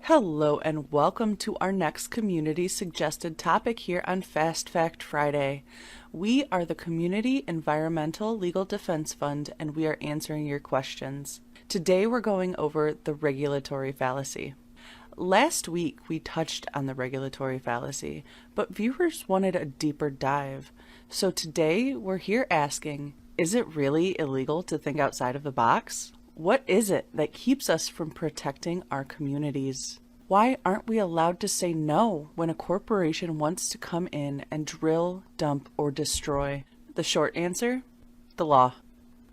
Hello and welcome to our next community suggested topic here on Fast Fact Friday. We are the Community Environmental Legal Defense Fund and we are answering your questions. Today we're going over the regulatory fallacy. Last week we touched on the regulatory fallacy, but viewers wanted a deeper dive. So today we're here asking, is it really illegal to think outside of the box? What is it that keeps us from protecting our communities? Why aren't we allowed to say no when a corporation wants to come in and drill, dump, or destroy? The short answer? The law.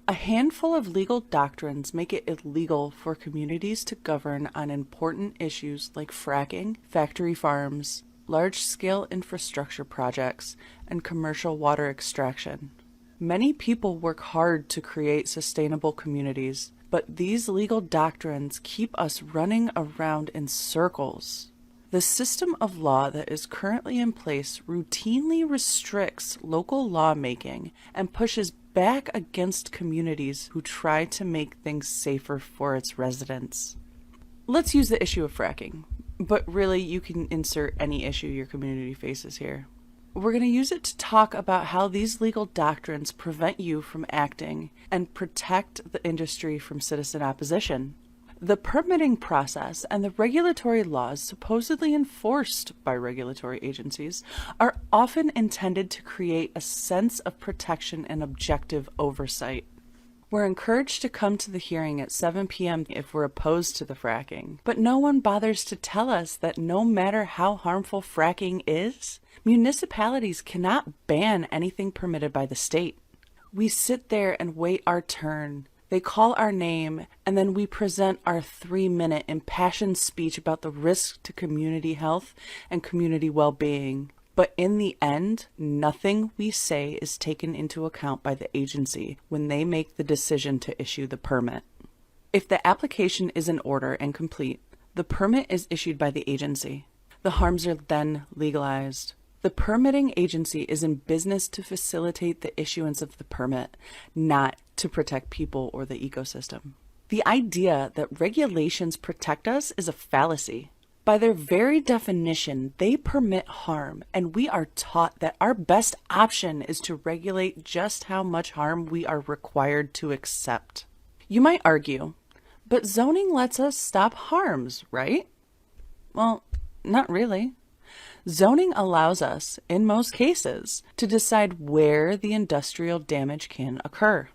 A handful of legal doctrines make it illegal for communities to govern on important issues like fracking, factory farms, large-scale infrastructure projects, and commercial water extraction. Many people work hard to create sustainable communities, but these legal doctrines keep us running around in circles. The system of law that is currently in place routinely restricts local lawmaking and pushes back against communities who try to make things safer for its residents. Let's use the issue of fracking, but really you can insert any issue your community faces here. We're going to use it to talk about how these legal doctrines prevent you from acting and protect the industry from citizen opposition. The permitting process and the regulatory laws supposedly enforced by regulatory agencies are often intended to create a sense of protection and objective oversight. We're encouraged to come to the hearing at 7 p.m. if we're opposed to the fracking, but no one bothers to tell us that no matter how harmful fracking is, municipalities cannot ban anything permitted by the state. We sit there and wait our turn. They call our name, and then we present our 3-minute impassioned speech about the risk to community health and community well-being. But in the end, nothing we say is taken into account by the agency when they make the decision to issue the permit. If the application is in order and complete, the permit is issued by the agency. The harms are then legalized. The permitting agency is in business to facilitate the issuance of the permit, not to protect people or the ecosystem. The idea that regulations protect us is a fallacy. By their very definition, they permit harm, and we are taught that our best option is to regulate just how much harm we are required to accept. You might argue, but zoning lets us stop harms, right? Well, not really. Zoning allows us, in most cases, to decide where the industrial damage can occur.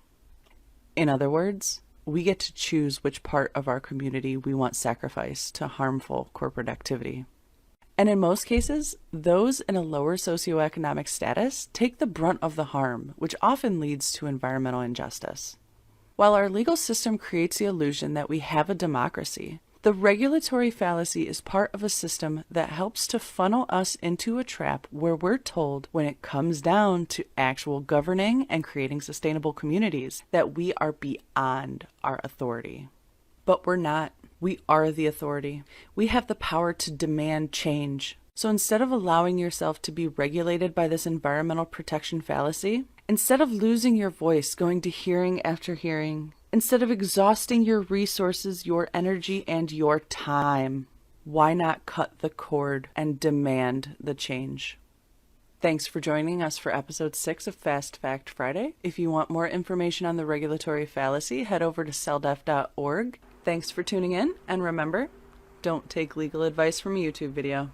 In other words, we get to choose which part of our community we want sacrificed to harmful corporate activity. And in most cases, those in a lower socioeconomic status take the brunt of the harm, which often leads to environmental injustice. While our legal system creates the illusion that we have a democracy, the regulatory fallacy is part of a system that helps to funnel us into a trap where we're told when it comes down to actual governing and creating sustainable communities that we are beyond our authority. But we're not. We are the authority. We have the power to demand change. So instead of allowing yourself to be regulated by this environmental protection fallacy, instead of losing your voice going to hearing after hearing, instead of exhausting your resources, your energy, and your time, why not cut the cord and demand the change? Thanks for joining us for episode 6 of Fast Fact Friday. If you want more information on the regulatory fallacy, head over to celdef.org. Thanks for tuning in, and remember, don't take legal advice from a YouTube video.